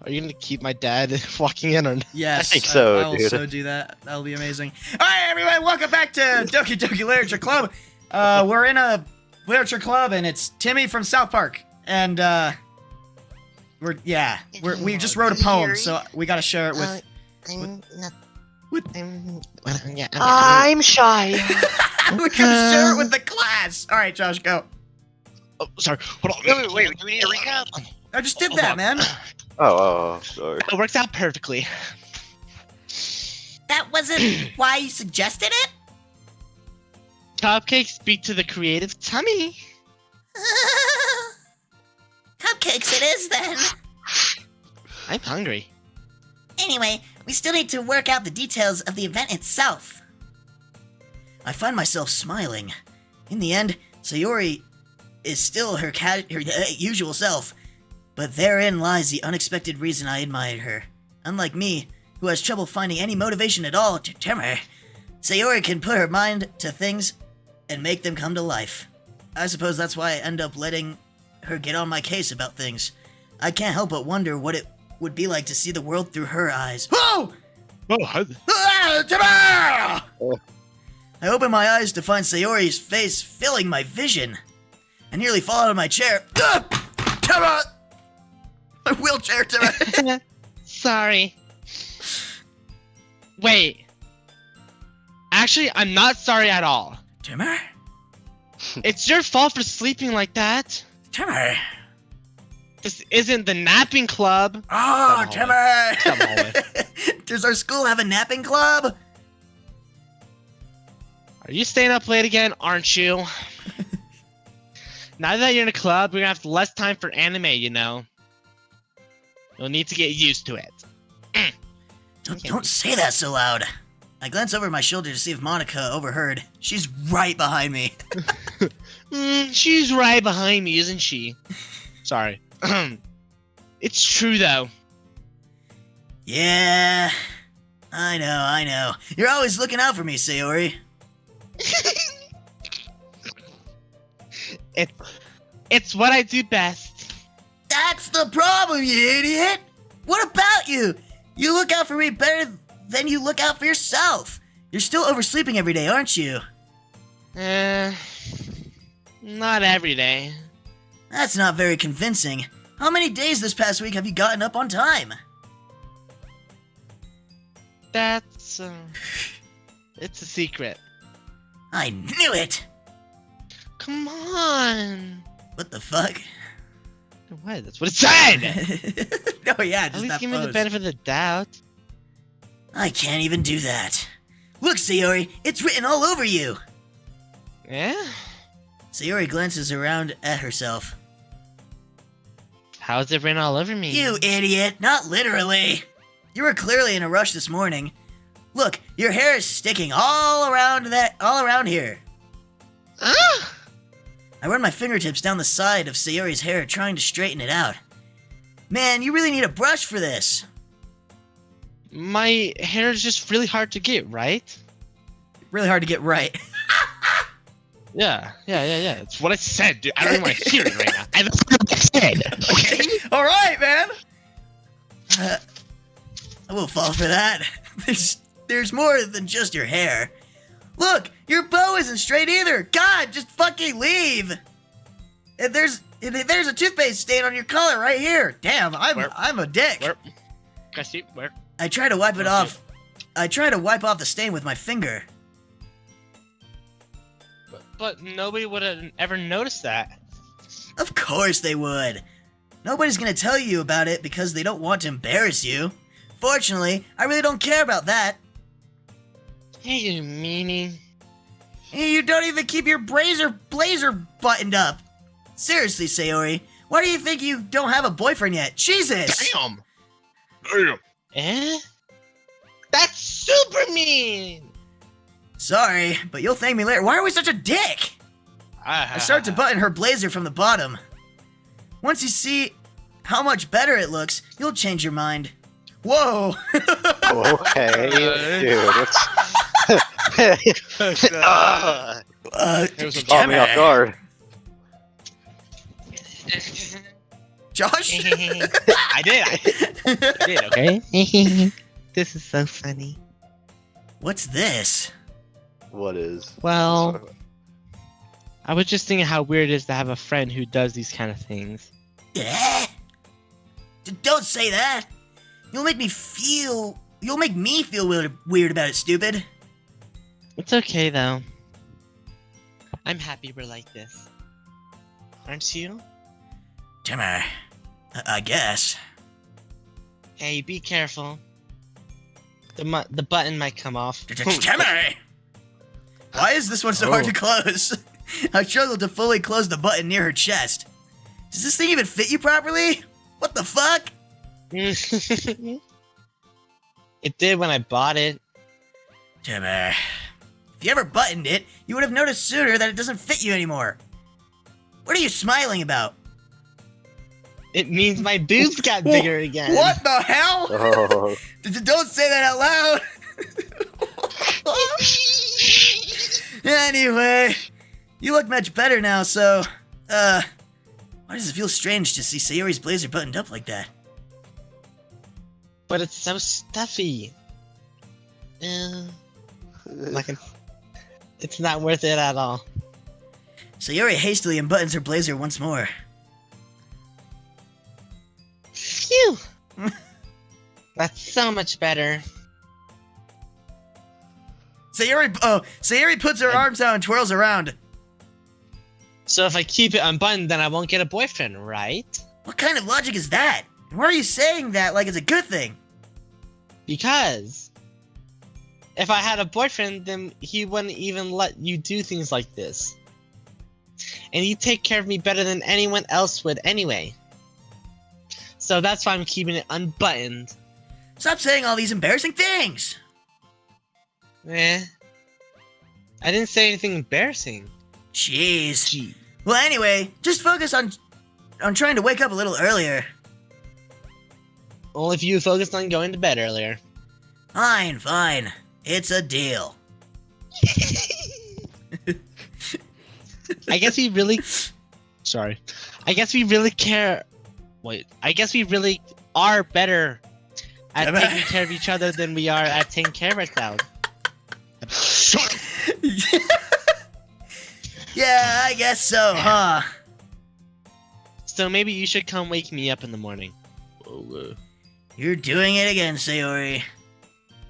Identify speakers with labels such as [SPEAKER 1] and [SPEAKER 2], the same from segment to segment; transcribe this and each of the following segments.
[SPEAKER 1] Are you gonna keep my dad walking in or not?
[SPEAKER 2] Yes,
[SPEAKER 3] I think so,
[SPEAKER 2] I'll
[SPEAKER 3] dude.
[SPEAKER 2] so do that. That'll be amazing. All right, everyone, welcome back to Doki Doki Literature Club. We're in a literature club, and it's Timmy from South Park, and we just wrote a poem, so we gotta share it with.
[SPEAKER 3] I'm shy.
[SPEAKER 2] We gotta share it with the class. All right, Josh, go.
[SPEAKER 1] Oh, sorry. Hold on.
[SPEAKER 3] Wait, do we need a recap?
[SPEAKER 2] I just did
[SPEAKER 1] Hold
[SPEAKER 2] that,
[SPEAKER 1] on.
[SPEAKER 2] man.
[SPEAKER 3] Oh, sorry.
[SPEAKER 1] It works out perfectly.
[SPEAKER 2] That wasn't why you suggested it?
[SPEAKER 1] Cupcakes speak to the creative tummy.
[SPEAKER 4] Cupcakes it is then.
[SPEAKER 1] I'm hungry.
[SPEAKER 4] Anyway, we still need to work out the details of the event itself.
[SPEAKER 2] I find myself smiling. In the end, Sayori is still her usual self, but therein lies the unexpected reason I admired her. Unlike me, who has trouble finding any motivation at all to tempt her, Sayori can put her mind to things and make them come to life. I suppose that's why I end up letting her get on my case about things. I can't help but wonder what it would be like to see the world through her eyes. Whoa!
[SPEAKER 1] Oh,
[SPEAKER 2] Ah,
[SPEAKER 3] Oh.
[SPEAKER 2] I open my eyes to find Sayori's face filling my vision. I nearly fall out of my chair. Tara! My wheelchair, Tara!
[SPEAKER 1] sorry. Wait. Actually, I'm not sorry at all.
[SPEAKER 2] Timmer?
[SPEAKER 1] It's your fault for sleeping like that.
[SPEAKER 2] Timmer!
[SPEAKER 1] This isn't the napping club.
[SPEAKER 2] Oh,
[SPEAKER 1] Stop
[SPEAKER 2] Timmer!
[SPEAKER 1] Stop hallway.
[SPEAKER 2] Does our school have a napping club?
[SPEAKER 1] Are you staying up late again, aren't you? Now that you're in a club, we're gonna have less time for anime, you know. You'll need to get used to it.
[SPEAKER 2] Don't say that so loud. I glance over my shoulder to see if Monica overheard. She's right behind me.
[SPEAKER 1] She's right behind me, isn't she? Sorry. It's true, though.
[SPEAKER 2] Yeah, I know. You're always looking out for me, Sayori.
[SPEAKER 1] It's what I do best.
[SPEAKER 2] That's the problem, you idiot! What about you? You look out for me better than you look out for yourself. You're still oversleeping every day, aren't you?
[SPEAKER 1] Not every day.
[SPEAKER 2] That's not very convincing. How many days this past week have you gotten up on time?
[SPEAKER 1] That's, it's a secret.
[SPEAKER 2] I knew it!
[SPEAKER 1] Come on.
[SPEAKER 2] What the fuck?
[SPEAKER 1] What? That's what it said!
[SPEAKER 2] No, yeah,
[SPEAKER 1] At
[SPEAKER 2] just
[SPEAKER 1] least
[SPEAKER 2] that
[SPEAKER 1] give me the
[SPEAKER 2] pose.
[SPEAKER 1] benefit of the doubt.
[SPEAKER 2] I can't even do that. Look, Sayori, it's written all over you!
[SPEAKER 1] Yeah?
[SPEAKER 2] Sayori glances around at herself.
[SPEAKER 1] How's it written all over me?
[SPEAKER 2] You idiot, not literally! You were clearly in a rush this morning. Look, your hair is sticking all around here.
[SPEAKER 1] Ah!
[SPEAKER 2] I run my fingertips down the side of Sayori's hair, trying to straighten it out. Man, you really need a brush for this.
[SPEAKER 1] My hair is just really hard to get, right?
[SPEAKER 2] Really hard to get right.
[SPEAKER 1] Yeah. It's what I said, dude. I don't even want to hear it right now. That's what I said, okay?
[SPEAKER 2] All right, man. I won't fall for that. There's more than just your hair. Look, your bow isn't straight either. God, just fucking leave. And there's a toothpaste stain on your collar right here. Damn, I'm a dick.
[SPEAKER 1] Where? Can I see? Where?
[SPEAKER 2] I try to wipe it off. I try to wipe off the stain with my finger.
[SPEAKER 1] But nobody would have ever noticed that.
[SPEAKER 2] Of course they would. Nobody's gonna tell you about it because they don't want to embarrass you. Fortunately, I really don't care about that.
[SPEAKER 1] Hey, you meanie.
[SPEAKER 2] You don't even keep your blazer buttoned up. Seriously, Sayori, why do you think you don't have a boyfriend yet? Jesus!
[SPEAKER 1] Damn. Eh? That's super mean.
[SPEAKER 2] Sorry, but you'll thank me later. Why are we such a dick? I start to button her blazer from the bottom. Once you see how much better it looks, you'll change your mind. Whoa!
[SPEAKER 3] Okay, dude, it's...
[SPEAKER 1] It was a
[SPEAKER 3] caught me off guard.
[SPEAKER 2] Josh?
[SPEAKER 1] I did, okay? This is so funny.
[SPEAKER 2] What's this?
[SPEAKER 3] What is?
[SPEAKER 1] Well, I was just thinking how weird it is to have a friend who does these kind of things.
[SPEAKER 2] Yeah. Don't say that. You'll make me feel weird about it, stupid.
[SPEAKER 1] It's okay, though. I'm happy we're like this. Aren't you?
[SPEAKER 2] Timmer, I guess.
[SPEAKER 1] Hey, be careful. The button might come off.
[SPEAKER 2] Timmer! Why is this one so hard to close? I struggled to fully close the button near her chest. Does this thing even fit you properly? What the fuck?
[SPEAKER 1] It did when I bought it.
[SPEAKER 2] Timmer, if you ever buttoned it, you would have noticed sooner that it doesn't fit you anymore. What are you smiling about?
[SPEAKER 1] It means my boobs got bigger again.
[SPEAKER 2] What the hell?
[SPEAKER 3] Oh.
[SPEAKER 2] Don't say that out loud. Anyway, you look much better now, so, why does it feel strange to see Sayori's blazer buttoned up like that?
[SPEAKER 1] But it's so stuffy. It's not worth it at all.
[SPEAKER 2] Sayori hastily unbuttons her blazer once more.
[SPEAKER 1] Phew! That's so much better.
[SPEAKER 2] Sayori puts her arms out and twirls around.
[SPEAKER 1] So if I keep it unbuttoned, then I won't get a boyfriend, right?
[SPEAKER 2] What kind of logic is that? And why are you saying that like it's a good thing?
[SPEAKER 1] Because if I had a boyfriend, then he wouldn't even let you do things like this. And he'd take care of me better than anyone else would anyway. So that's why I'm keeping it unbuttoned.
[SPEAKER 2] Stop saying all these embarrassing things!
[SPEAKER 1] I didn't say anything embarrassing.
[SPEAKER 2] Jeez.
[SPEAKER 1] Gee.
[SPEAKER 2] Well, anyway, just focus on trying to wake up a little earlier.
[SPEAKER 1] Only if you focused on going to bed earlier.
[SPEAKER 2] Fine. It's a deal.
[SPEAKER 1] I guess we really... Sorry. I guess we really care... Wait. I guess we really are better at taking care of each other than we are at taking care of ourselves.
[SPEAKER 2] Yeah, I guess so, huh?
[SPEAKER 1] So maybe you should come wake me up in the morning.
[SPEAKER 2] You're doing it again, Sayori.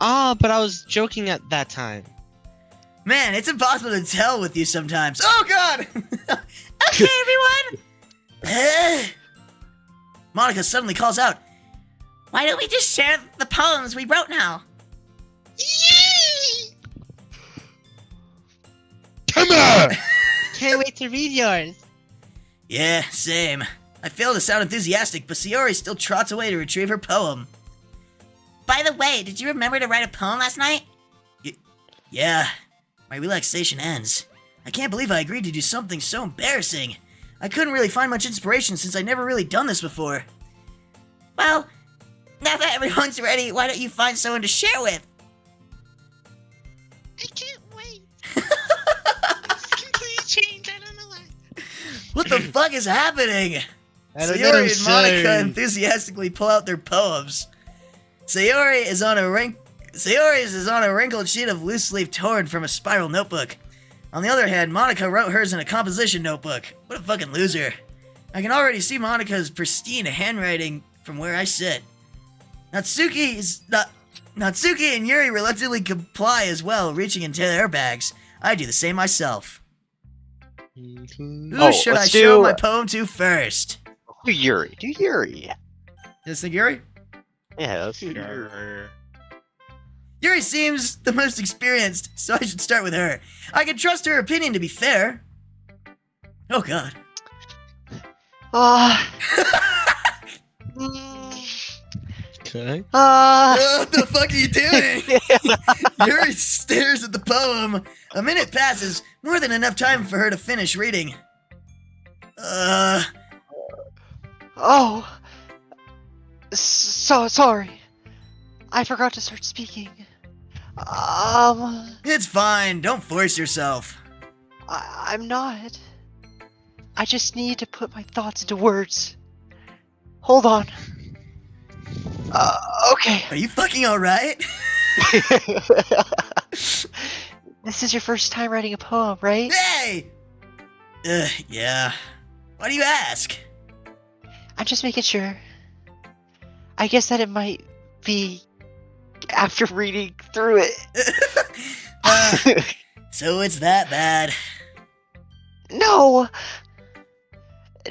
[SPEAKER 1] Ah, but I was joking at that time.
[SPEAKER 2] Man, it's impossible to tell with you sometimes. Oh, God!
[SPEAKER 4] Okay, everyone.
[SPEAKER 2] Monica suddenly calls out.
[SPEAKER 4] Why don't we just share the poems we wrote now?
[SPEAKER 1] Come on! Can't wait to read yours.
[SPEAKER 2] Yeah, same. I fail to sound enthusiastic, but Sayori still trots away to retrieve her poem.
[SPEAKER 4] By the way, did you remember to write a poem last night?
[SPEAKER 2] Yeah. My relaxation ends. I can't believe I agreed to do something so embarrassing. I couldn't really find much inspiration since I'd never really done this before.
[SPEAKER 4] Well, now that everyone's ready, why don't you find someone to share with?
[SPEAKER 5] I can't wait. It's completely changed. I don't know why.
[SPEAKER 2] What the fuck is happening?
[SPEAKER 1] I don't
[SPEAKER 2] Sayori and
[SPEAKER 1] know,
[SPEAKER 2] Monica
[SPEAKER 1] sir.
[SPEAKER 2] enthusiastically pull out their poems. Sayori is on a wrinkled sheet of loose leaf torn from a spiral notebook. On the other hand, Monica wrote hers in a composition notebook. What a fucking loser. I can already see Monica's pristine handwriting from where I sit. Natsuki and Yuri reluctantly comply as well, reaching into their bags. I do the same myself. Who should I
[SPEAKER 3] let's
[SPEAKER 2] show
[SPEAKER 3] do-
[SPEAKER 2] my poem to first?
[SPEAKER 3] Do Yuri. Do Yuri.
[SPEAKER 2] Just think Yuri?
[SPEAKER 3] Yeah, let's do Yuri.
[SPEAKER 2] Yuri seems the most experienced, so I should start with her. I can trust her opinion to be fair. Oh, God.
[SPEAKER 1] Okay.
[SPEAKER 2] What the fuck are you doing? Yuri stares at the poem. A minute passes, more than enough time for her to finish reading.
[SPEAKER 3] So sorry. I forgot to start speaking.
[SPEAKER 2] It's fine, don't force yourself.
[SPEAKER 3] I'm not. I just need to put my thoughts into words. Hold on. Okay.
[SPEAKER 2] Are you fucking alright?
[SPEAKER 3] This is your first time writing a poem, right?
[SPEAKER 2] Hey! Yeah. Why do you ask?
[SPEAKER 3] I'm just making sure. I guess that it might be after reading through it.
[SPEAKER 2] So it's that bad.
[SPEAKER 3] No!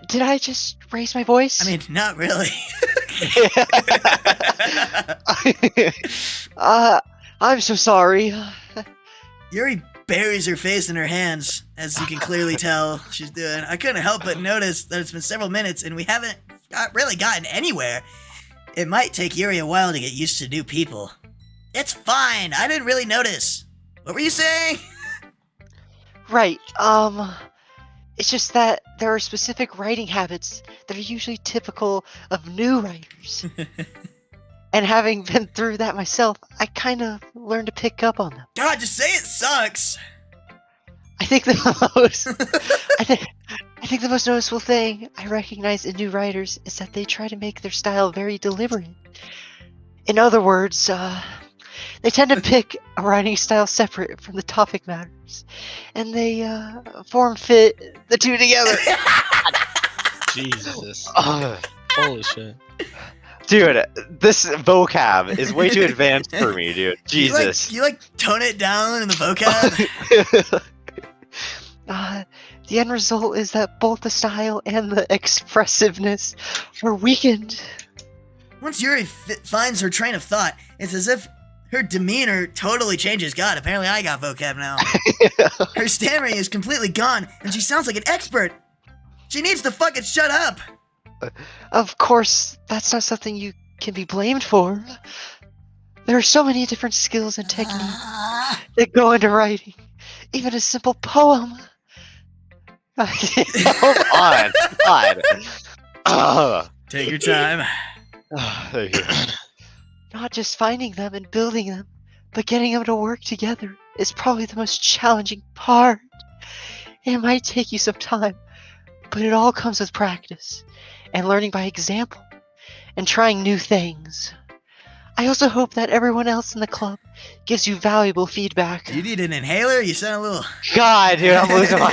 [SPEAKER 3] Did I just raise my voice?
[SPEAKER 2] I mean, not really.
[SPEAKER 3] I'm so sorry.
[SPEAKER 2] Yuri buries her face in her hands, as you can clearly tell she's doing. I couldn't help but notice that it's been several minutes and we haven't really gotten anywhere. It might take Yuri a while to get used to new people. It's fine. I didn't really notice. What were you saying?
[SPEAKER 3] Right, it's just that there are specific writing habits that are usually typical of new writers. And having been through that myself, I kind of learned to pick up on them.
[SPEAKER 2] God, just say it sucks.
[SPEAKER 3] I think the most I think the most noticeable thing I recognize in new writers is that they try to make their style very deliberate. In other words, they tend to pick a writing style separate from the topic matters, and they form fit the two together.
[SPEAKER 1] Jesus.
[SPEAKER 3] Uh,
[SPEAKER 1] Holy shit.
[SPEAKER 3] Dude, this vocab is way too advanced for me, dude. Jesus.
[SPEAKER 2] You like tone it down in the vocab?
[SPEAKER 3] The end result is that both the style and the expressiveness are weakened.
[SPEAKER 2] Once Yuri finds her train of thought, it's as if her demeanor totally changes. God, apparently I got vocab now. Her stammering is completely gone, and she sounds like an expert. She needs to fucking shut up.
[SPEAKER 3] Of course, that's not something you can be blamed for. There are so many different skills and techniques that go into writing. Even a simple poem.
[SPEAKER 2] Come
[SPEAKER 3] on.
[SPEAKER 2] Take your time.
[SPEAKER 3] Thank you. Not just finding them and building them, but getting them to work together is probably the most challenging part. It might take you some time, but it all comes with practice and learning by example and trying new things. I also hope that everyone else in the club gives you valuable feedback.
[SPEAKER 2] You need an inhaler? You sound a little...
[SPEAKER 3] God, dude, I'm losing my...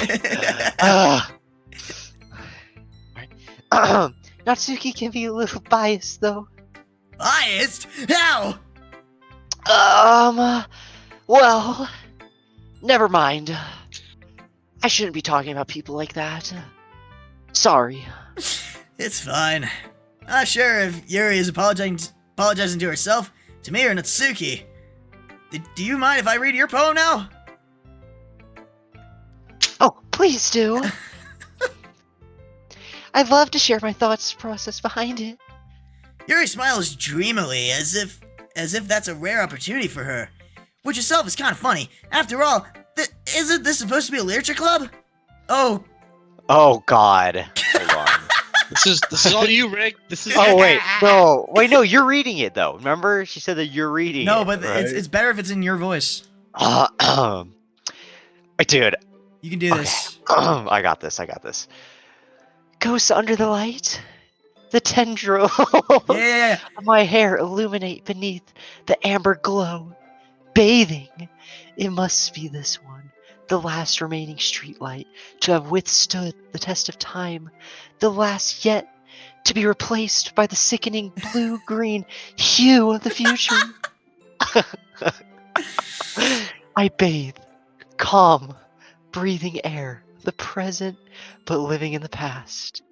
[SPEAKER 3] Natsuki can be a little biased, though.
[SPEAKER 2] Biased? How?
[SPEAKER 3] Well, never mind. I shouldn't be talking about people like that. Sorry.
[SPEAKER 2] It's fine. Not sure if Yuri is apologizing to herself, to me, or Natsuki. Do you mind if I read your poem now?
[SPEAKER 3] Oh, please do. I'd love to share my thoughts process behind it.
[SPEAKER 2] Yuri smiles dreamily, as if that's a rare opportunity for her, which itself is kind of funny. After all, isn't this supposed to be a literature club? Oh God.
[SPEAKER 3] Hold on.
[SPEAKER 1] This is all you, Rick. This is.
[SPEAKER 3] Oh wait, no, you're reading it though. Remember, she said that you're reading.
[SPEAKER 2] No,
[SPEAKER 3] it,
[SPEAKER 2] but
[SPEAKER 3] right?
[SPEAKER 2] it's better if it's in your voice.
[SPEAKER 3] Dude.
[SPEAKER 2] You can do this.
[SPEAKER 3] I got this. Ghosts under the light. The tendrils
[SPEAKER 2] Yeah.
[SPEAKER 3] of my hair illuminate beneath the amber glow. Bathing. It must be this one, the last remaining streetlight to have withstood the test of time, the last yet to be replaced by the sickening blue-green hue of the future. I bathe, calm, breathing air, the present, but living in the past.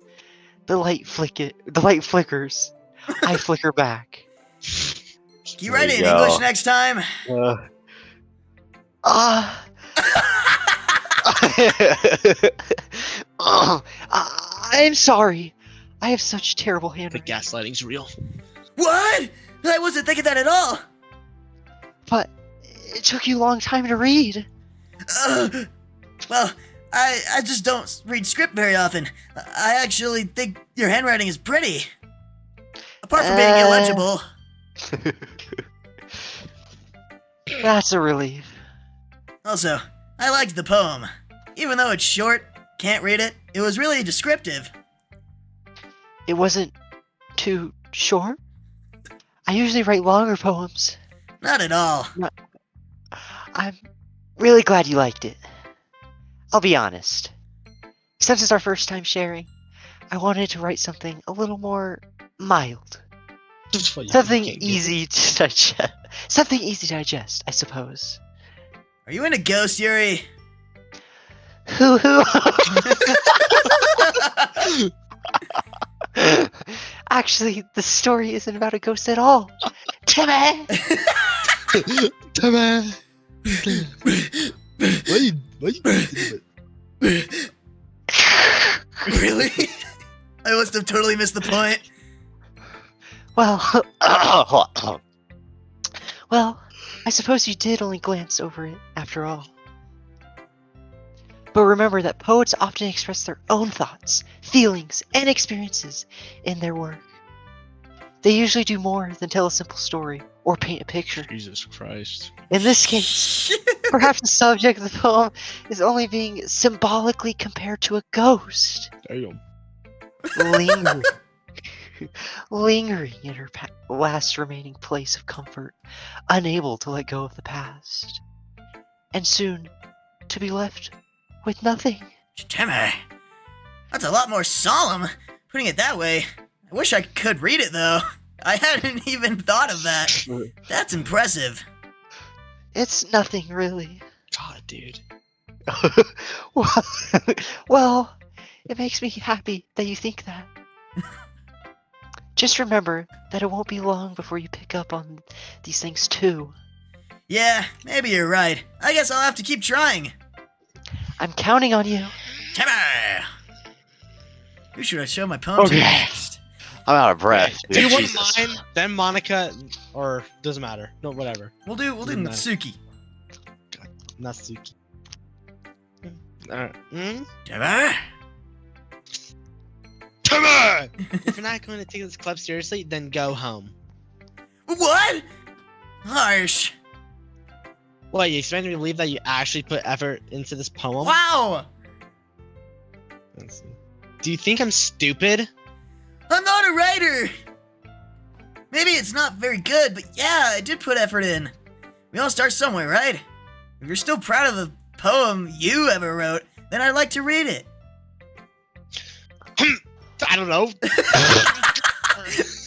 [SPEAKER 3] The light flickers. I flicker back.
[SPEAKER 2] Can you write it in English next time?
[SPEAKER 3] I'm sorry. I have such terrible
[SPEAKER 1] The
[SPEAKER 3] handwriting.
[SPEAKER 1] gaslighting's real.
[SPEAKER 2] What? I wasn't thinking that at all.
[SPEAKER 3] But it took you a long time to read.
[SPEAKER 2] Well, I just don't read script very often. I actually think your handwriting is pretty. Apart from being illegible.
[SPEAKER 3] That's a relief.
[SPEAKER 2] Also, I liked the poem. Even though it's short, can't read it, it was really descriptive.
[SPEAKER 3] It wasn't too short? I usually write longer poems.
[SPEAKER 2] Not at all.
[SPEAKER 3] I'm really glad you liked it. I'll be honest. Since it's our first time sharing, I wanted to write something a little more mild.
[SPEAKER 1] Well, you
[SPEAKER 3] Something
[SPEAKER 1] can't get it.
[SPEAKER 3] easy to digest. Something easy to digest, I suppose.
[SPEAKER 2] Are you into ghosts, Yuri?
[SPEAKER 3] Hoo hoo. Actually, the story isn't about a ghost at all. Timmy!
[SPEAKER 1] Come on. What you
[SPEAKER 2] Really? I must have totally missed the point.
[SPEAKER 3] Well, well, I suppose you did only glance over it after all. But remember that poets often express their own thoughts, feelings, and experiences in their work. They usually do more than tell a simple story or paint a picture.
[SPEAKER 1] Jesus Christ.
[SPEAKER 3] In this case, perhaps the subject of the poem is only being symbolically compared to a ghost,
[SPEAKER 1] Damn.
[SPEAKER 3] lingering, lingering in her last remaining place of comfort, unable to let go of the past, and soon to be left with nothing.
[SPEAKER 2] Timmy, that's a lot more solemn, putting it that way. I wish I could read it, though. I hadn't even thought of that. That's impressive.
[SPEAKER 3] It's nothing really.
[SPEAKER 1] God, dude.
[SPEAKER 3] well, it makes me happy that you think that. Just remember that it won't be long before you pick up on these things too.
[SPEAKER 2] Yeah, maybe you're right. I guess I'll have to keep trying.
[SPEAKER 3] I'm counting on you.
[SPEAKER 2] Timmy! Who should I show my poem to
[SPEAKER 3] Okay.
[SPEAKER 2] next?
[SPEAKER 3] I'm out of breath.
[SPEAKER 1] Do you want mine? Then Monica, or doesn't matter. No, whatever.
[SPEAKER 2] We'll do
[SPEAKER 1] Doesn't matter.
[SPEAKER 2] Natsuki.
[SPEAKER 1] Natsuki.
[SPEAKER 2] Timmy?
[SPEAKER 1] Come on! If you're not going to take this club seriously, then go home.
[SPEAKER 2] What? Harsh.
[SPEAKER 1] What, you expect me to believe that you actually put effort into this poem?
[SPEAKER 2] Wow!
[SPEAKER 1] Let's see. Do you think I'm stupid?
[SPEAKER 2] I'm not a writer! Maybe it's not very good, but yeah, I did put effort in. We all start somewhere, right? If you're still proud of the poem you ever wrote, then I'd like to read it.
[SPEAKER 1] I don't know.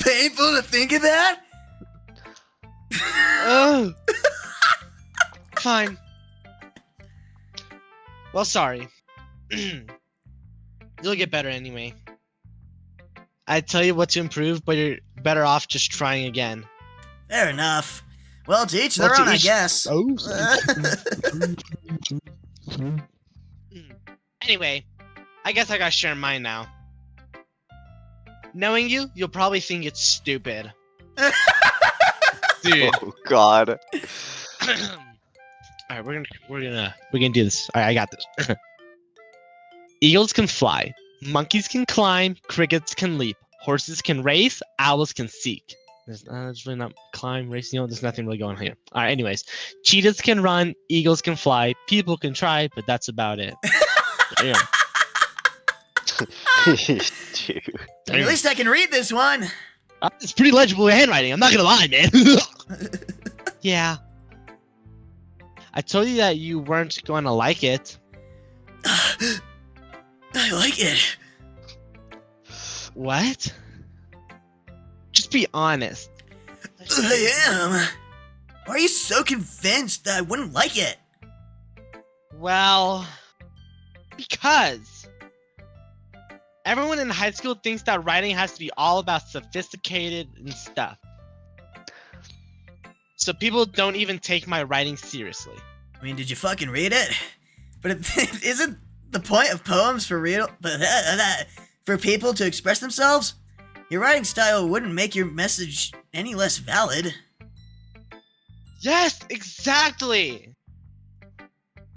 [SPEAKER 2] Painful to think of that?
[SPEAKER 1] Oh. Fine. Well, sorry. You'll get better anyway. I tell you what to improve, but you're better off just trying again.
[SPEAKER 2] Fair enough. Well, to each
[SPEAKER 1] Well,
[SPEAKER 2] their
[SPEAKER 1] to
[SPEAKER 2] own, I
[SPEAKER 1] each-
[SPEAKER 2] guess.
[SPEAKER 1] Oh. Anyway, I guess I gotta share mine now. Knowing you, you'll probably think it's stupid. Dude.
[SPEAKER 3] Oh God.
[SPEAKER 1] Alright, we're gonna do this. Alright, I got this. Eagles can fly, monkeys can climb, crickets can leap, horses can race, owls can seek. There's really not climb, race, there's nothing really going on here. Alright, anyways. Cheetahs can run, eagles can fly, people can try, but that's about it. Damn.
[SPEAKER 3] Dude.
[SPEAKER 2] At least I can read this one.
[SPEAKER 1] It's pretty legible handwriting, I'm not gonna lie, man. Yeah. I told you that you weren't going to like it.
[SPEAKER 2] I like it.
[SPEAKER 1] What? Just be honest.
[SPEAKER 2] I am. Why are you so convinced that I wouldn't like it?
[SPEAKER 1] Well, because everyone in high school thinks that writing has to be all about sophisticated and stuff. So people don't even take my writing seriously.
[SPEAKER 2] I mean, did you fucking read it? But it isn't the point of poems for real, but for people to express themselves? Your writing style wouldn't make your message any less valid.
[SPEAKER 1] Yes, exactly!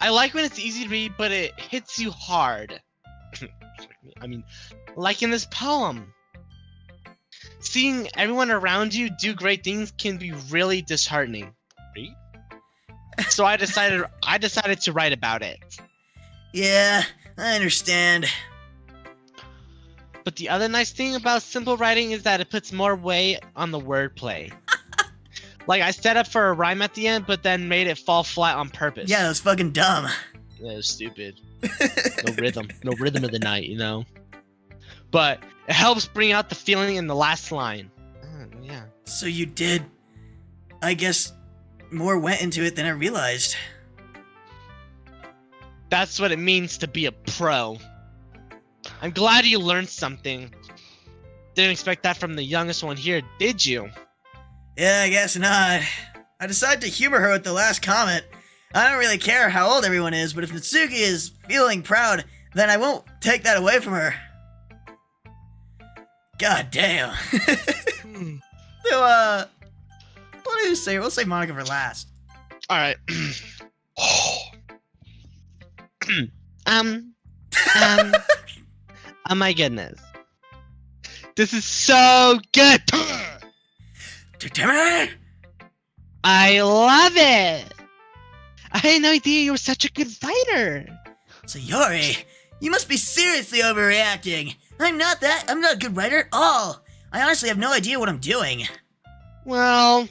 [SPEAKER 1] I like when it's easy to read, but it hits you hard. I mean, like in this poem. Seeing everyone around you do great things can be really disheartening. Right? So I decided to write about it.
[SPEAKER 2] Yeah, I understand.
[SPEAKER 1] but the other nice thing about simple writing is that it puts more weight on the wordplay. Like, I set up for a rhyme at the end, but then made it fall flat on purpose.
[SPEAKER 2] Yeah, that was fucking dumb.
[SPEAKER 1] That was stupid. No rhythm. No rhythm of the night, you know? But it helps bring out the feeling in the last line. Yeah.
[SPEAKER 2] So you did. I guess more went into it than I realized.
[SPEAKER 1] That's what it means to be a pro. I'm glad you learned something. Didn't expect that from the youngest one here, did you?
[SPEAKER 2] Yeah, I guess not. I decided to humor her with the last comment. I don't really care how old everyone is, but if Natsuki is feeling proud, then I won't take that away from her. God damn. So, what do you say? We'll say Monica for last.
[SPEAKER 1] Alright. Oh my goodness. This is so good!
[SPEAKER 2] Timmy!
[SPEAKER 1] I love it! I had no idea you were such a good fighter!
[SPEAKER 2] So Yuri, you must be seriously overreacting. I'm not a good writer at all. I honestly have no idea what I'm doing.
[SPEAKER 1] Well,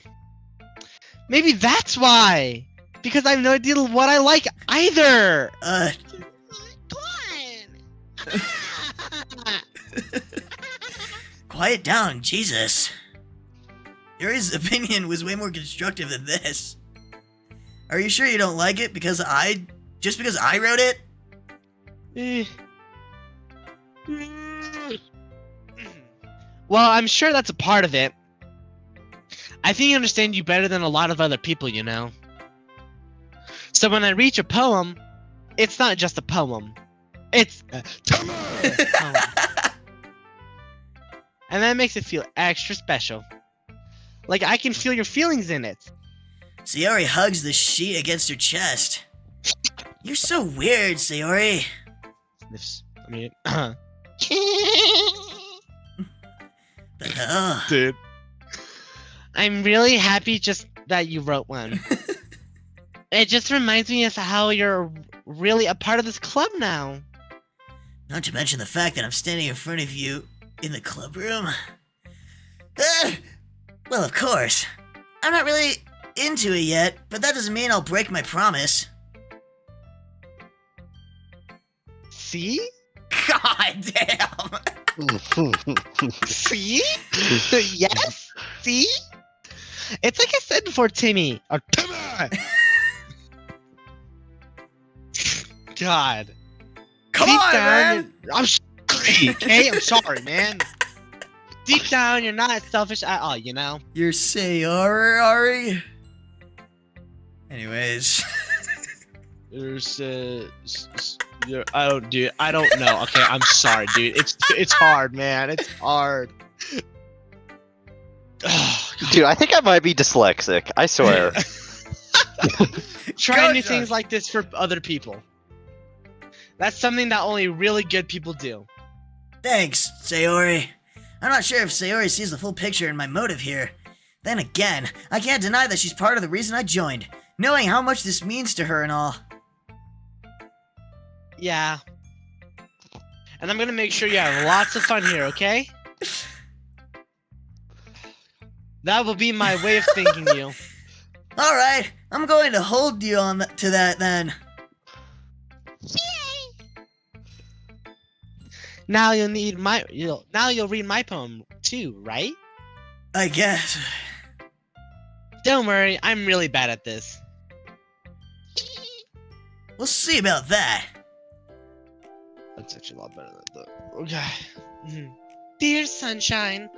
[SPEAKER 1] maybe that's why. Because I have no idea what I like either.
[SPEAKER 5] Come on.
[SPEAKER 2] Quiet down, Jesus. Yuri's opinion was way more constructive than this. Are you sure you don't like it because just because I wrote it?
[SPEAKER 1] Well, I'm sure that's a part of it. I think I understand you better than a lot of other people, you know. So when I read your poem, it's not just a poem. It's a poem. And that makes it feel extra special. Like I can feel your feelings in it.
[SPEAKER 2] Sayori hugs the sheet against her chest. You're so weird, Sayori.
[SPEAKER 1] Sniffs. I mean,
[SPEAKER 2] The hell?
[SPEAKER 1] dude. I'm really happy just that you wrote one. It just reminds me of how you're really a part of this club now.
[SPEAKER 2] Not to mention the fact that I'm standing in front of you in the club room. Well, of course. I'm not really into it yet, but that doesn't mean I'll break my promise.
[SPEAKER 1] See?
[SPEAKER 2] God damn!
[SPEAKER 1] See? Yes? See? It's like I said before, Timmy. Or Timmy! God.
[SPEAKER 2] Come
[SPEAKER 1] Deep
[SPEAKER 2] on,
[SPEAKER 1] down,
[SPEAKER 2] man!
[SPEAKER 1] I'm sorry, okay? I'm sorry, man. Deep down, you're not selfish at all, you know?
[SPEAKER 2] You're Sayori? Anyways.
[SPEAKER 1] There's, I don't know. Okay, I'm sorry, dude. It's hard, man. It's hard.
[SPEAKER 3] Dude, I think I might be dyslexic. I swear.
[SPEAKER 1] Try
[SPEAKER 2] Go,
[SPEAKER 1] new
[SPEAKER 2] Josh.
[SPEAKER 1] things like this for other people. That's something that only really good people do.
[SPEAKER 2] Thanks, Sayori. I'm not sure if Sayori sees the full picture in my motive here. Then again, I can't deny that she's part of the reason I joined, knowing how much this means to her and all.
[SPEAKER 1] Yeah. And I'm gonna make sure you have lots of fun here, okay? That will be my way of thanking you.
[SPEAKER 2] Alright, I'm going to hold you on to that then.
[SPEAKER 1] Now you'll read my poem too, right?
[SPEAKER 2] I guess.
[SPEAKER 1] Don't worry, I'm really bad at this.
[SPEAKER 2] We'll see about that.
[SPEAKER 1] That's actually a lot better than that. Okay. Mhm. Dear sunshine,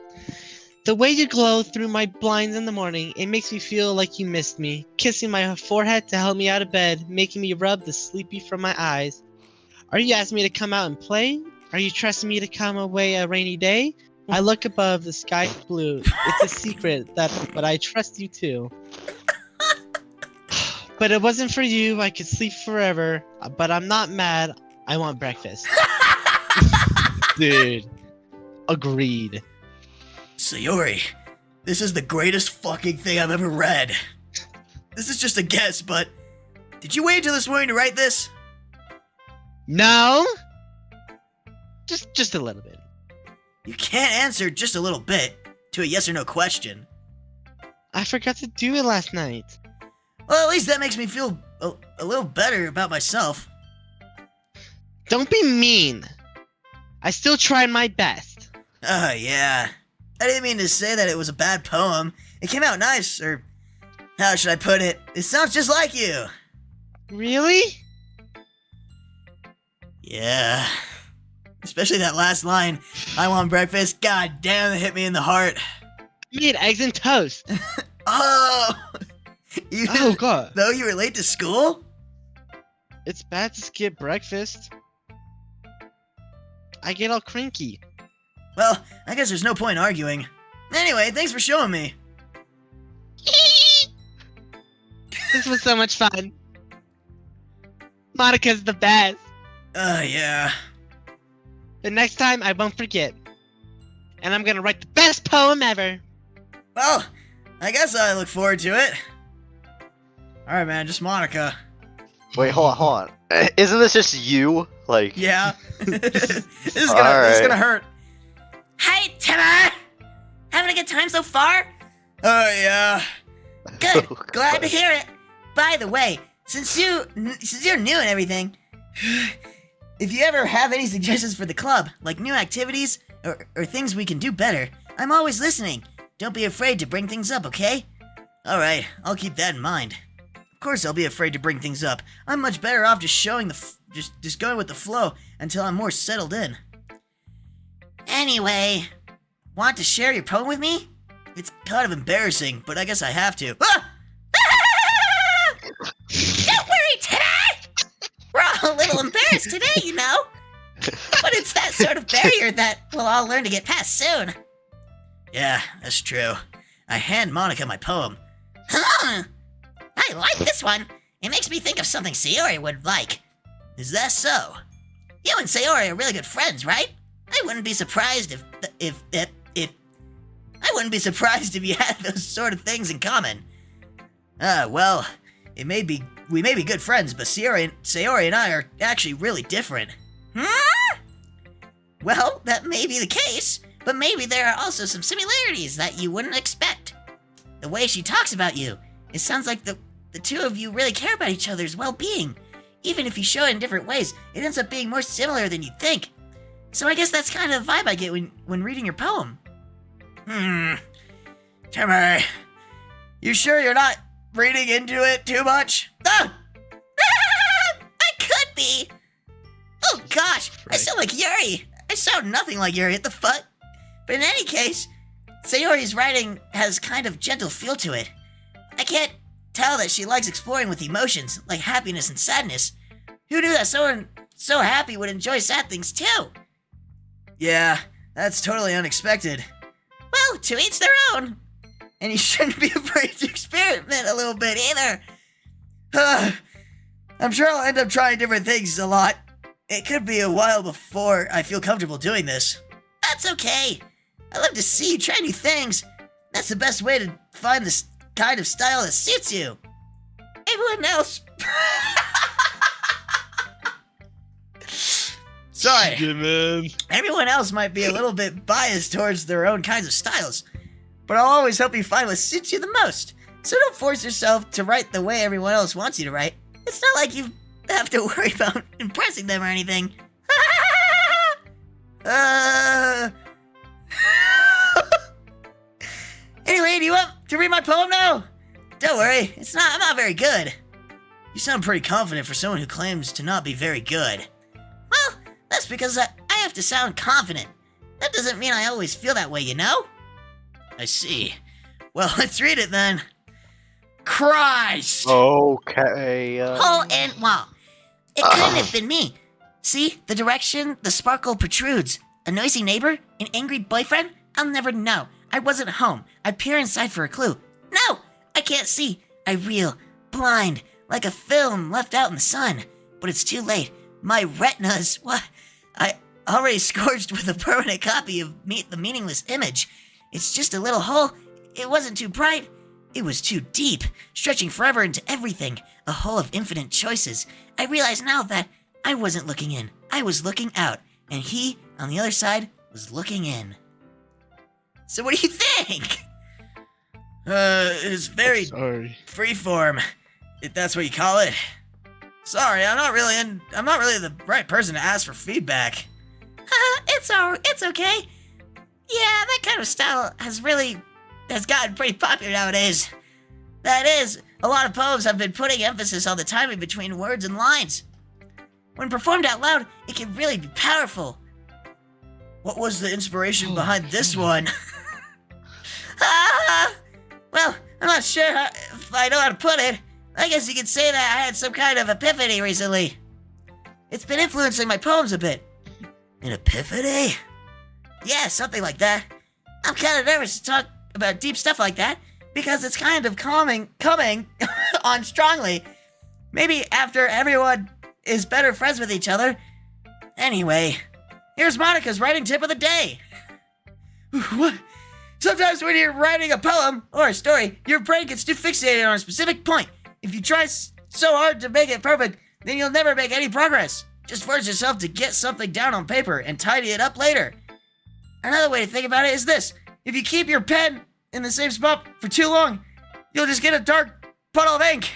[SPEAKER 1] the way you glow through my blinds in the morning, it makes me feel like you missed me. Kissing my forehead to help me out of bed, making me rub the sleepy from my eyes. Are you asking me to come out and play? Are you trusting me to come away a rainy day? I look above, the sky's blue. It's a secret, but I trust you too. But it wasn't for you, I could sleep forever. But I'm not mad, I want breakfast. Dude. Agreed.
[SPEAKER 2] Sayori, this is the greatest fucking thing I've ever read. This is just a guess, but did you wait until this morning to write this?
[SPEAKER 1] No? Just a little bit.
[SPEAKER 2] You can't answer just a little bit to a yes or no question.
[SPEAKER 1] I forgot to do it last night.
[SPEAKER 2] Well, at least that makes me feel a little better about myself.
[SPEAKER 1] Don't be mean. I still tried my best.
[SPEAKER 2] Oh, yeah. I didn't mean to say that it was a bad poem. It came out nice, or how should I put it? It sounds just like you.
[SPEAKER 1] Really?
[SPEAKER 2] Yeah. Especially that last line, I want breakfast. God damn, it hit me in the heart.
[SPEAKER 1] I made eggs and toast.
[SPEAKER 2] Oh!
[SPEAKER 1] Oh, God.
[SPEAKER 2] Though you were late to school?
[SPEAKER 1] It's bad to skip breakfast. I get all cranky.
[SPEAKER 2] Well, I guess there's no point arguing. Anyway, thanks for showing me.
[SPEAKER 1] This was so much fun. Monica's the best.
[SPEAKER 2] Oh, yeah.
[SPEAKER 1] The next time, I won't forget. And I'm gonna write the best poem ever.
[SPEAKER 2] Well, I guess I look forward to it. Alright, man, just Monica.
[SPEAKER 3] Wait, hold on. Isn't this just you? Like,
[SPEAKER 2] Yeah. this is
[SPEAKER 3] Alright.
[SPEAKER 2] gonna hurt.
[SPEAKER 4] Hi, Timmer! Having a good time so far?
[SPEAKER 2] Oh, yeah.
[SPEAKER 4] Good.
[SPEAKER 3] Oh,
[SPEAKER 4] Glad to
[SPEAKER 3] gosh.
[SPEAKER 4] hear it. By the way, since you're new and everything,
[SPEAKER 2] If you ever have any suggestions for the club, like new activities or things we can do better, I'm always listening. Don't be afraid to bring things up, okay? Alright, I'll keep that in mind. Of course I'll be afraid to bring things up. I'm much better off just showing just going with the flow until I'm more settled in.
[SPEAKER 4] anyway,
[SPEAKER 2] Want to share your poem with me? It's kind of embarrassing, but I guess I have to. Ah!
[SPEAKER 4] don't worry, Timmer! We're all a little embarrassed today, you know? But it's that sort of barrier that we'll all learn to get past soon.
[SPEAKER 2] Yeah, that's true. I hand Monica my poem.
[SPEAKER 4] Huh. I like this one. It makes me think of something Sayori would like.
[SPEAKER 2] Is that so?
[SPEAKER 4] You and Sayori are really good friends, right? I wouldn't be surprised if
[SPEAKER 2] I wouldn't be surprised if you had those sort of things in common. Well, we may be good friends, but Sayori and I are actually really different.
[SPEAKER 4] Hmm? Well, that may be the case, but maybe there are also some similarities that you wouldn't expect. The way she talks about you, it sounds like the two of you really care about each other's well-being. Even if you show it in different ways, it ends up being more similar than you'd think. So I guess that's kind of the vibe I get when reading your poem.
[SPEAKER 2] Timmer, you sure you're not reading into it too much?
[SPEAKER 4] Ah! I could be! Oh gosh, I sound like Yuri! I sound nothing like Yuri, what the fuck? But in any case, Sayori's writing has kind of gentle feel to it. I can't tell that she likes exploring with emotions, like happiness and sadness. Who knew that someone so happy would enjoy sad things too?
[SPEAKER 2] Yeah, that's totally unexpected.
[SPEAKER 4] Well, to each their own.
[SPEAKER 2] And you shouldn't be afraid to experiment a little bit either. I'm sure I'll end up trying different things a lot. It could be a while before I feel comfortable doing this.
[SPEAKER 4] That's okay. I love to see you try new things.
[SPEAKER 2] That's the best way to find this kind of style that suits you.
[SPEAKER 4] Everyone else.
[SPEAKER 2] Sorry.
[SPEAKER 1] Yeah, man.
[SPEAKER 2] Everyone else might be a little bit biased towards their own kinds of styles, but I'll always help you find what suits you the most. So don't force yourself to write the way everyone else wants you to write. It's not like you have to worry about impressing them or anything. Anyway, do you want to read my poem now? Don't worry, I'm not very good. You sound pretty confident for someone who claims to not be very good.
[SPEAKER 4] Well, that's because I have to sound confident. That doesn't mean I always feel that way, you know?
[SPEAKER 2] I see. Well, let's read it then. Christ!
[SPEAKER 3] Okay.
[SPEAKER 4] Hole in wall. It couldn't have been me. See, the direction the sparkle protrudes. A noisy neighbor? An angry boyfriend? I'll never know. I wasn't home. I peer inside for a clue. No! I can't see. I reel. Blind. Like a film left out in the sun. But it's too late. My retinas. What? I already scorched with a permanent copy of the meaningless image. It's just a little hole. It wasn't too bright. It was too deep, stretching forever into everything. A hole of infinite choices. I realize now that I wasn't looking in. I was looking out. And he, on the other side, was looking in.
[SPEAKER 2] So what do you think? It's very
[SPEAKER 1] Sorry.
[SPEAKER 2] freeform, if that's what you call it. Sorry, I'm not really the right person to ask for feedback.
[SPEAKER 4] It's okay. Yeah, that kind of style has gotten pretty popular nowadays.
[SPEAKER 2] That is, a lot of poems have been putting emphasis on the timing between words and lines. When performed out loud, it can really be powerful. What was the inspiration behind this one? Well, I'm not sure if I know how to put it. I guess you could say that I had some kind of epiphany recently. It's been influencing my poems a bit. An epiphany? Yeah, something like that. I'm kind of nervous to talk about deep stuff like that because it's kind of coming on strongly. Maybe after everyone is better friends with each other. Anyway, here's Monica's writing tip of the day. What? Sometimes when you're writing a poem or a story, your brain gets too fixated on a specific point. If you try so hard to make it perfect, then you'll never make any progress. Just force yourself to get something down on paper and tidy it up later. Another way to think about it is this. If you keep your pen in the same spot for too long, you'll just get a dark puddle of ink.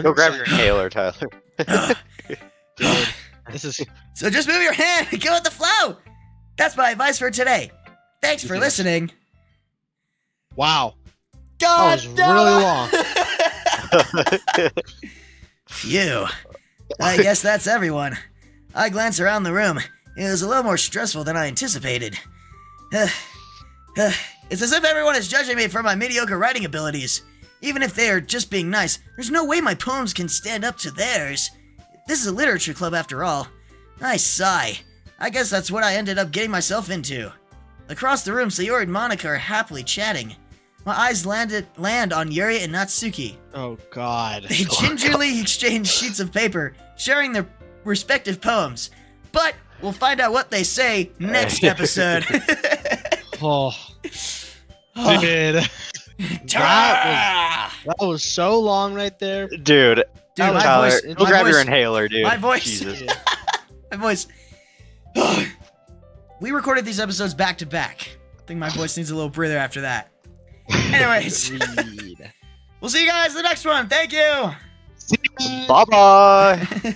[SPEAKER 3] Go grab your inhaler, Tyler.
[SPEAKER 1] Dude, this is
[SPEAKER 2] So just move your hand and go with the flow. That's my advice for today. Thanks for listening.
[SPEAKER 1] wow.
[SPEAKER 2] God
[SPEAKER 1] That was really long.
[SPEAKER 2] Phew. I guess that's everyone. I glance around the room. It was a little more stressful than I anticipated. It's as if everyone is judging me for my mediocre writing abilities. Even if they are just being nice, there's no way my poems can stand up to theirs. This is a literature club after all. I sigh. I guess that's what I ended up getting myself into. Across the room, Sayori and Monica are happily chatting. My eyes land on Yuri and Natsuki.
[SPEAKER 1] Oh God.
[SPEAKER 2] They gingerly exchange sheets of paper, sharing their respective poems. But we'll find out what they say next episode.
[SPEAKER 1] Oh. Dude. That was so long right there.
[SPEAKER 3] Dude,
[SPEAKER 2] Dude, my
[SPEAKER 3] Tyler,
[SPEAKER 2] voice-
[SPEAKER 3] go
[SPEAKER 2] my
[SPEAKER 3] grab your
[SPEAKER 2] voice-
[SPEAKER 3] inhaler, dude.
[SPEAKER 2] my voice-
[SPEAKER 3] Jesus.
[SPEAKER 2] My voice. We recorded these episodes back to back. I think my voice needs a little breather after that. Anyways,
[SPEAKER 1] Read.
[SPEAKER 2] we'll see you guys in the next one. Thank you.
[SPEAKER 3] Bye-bye.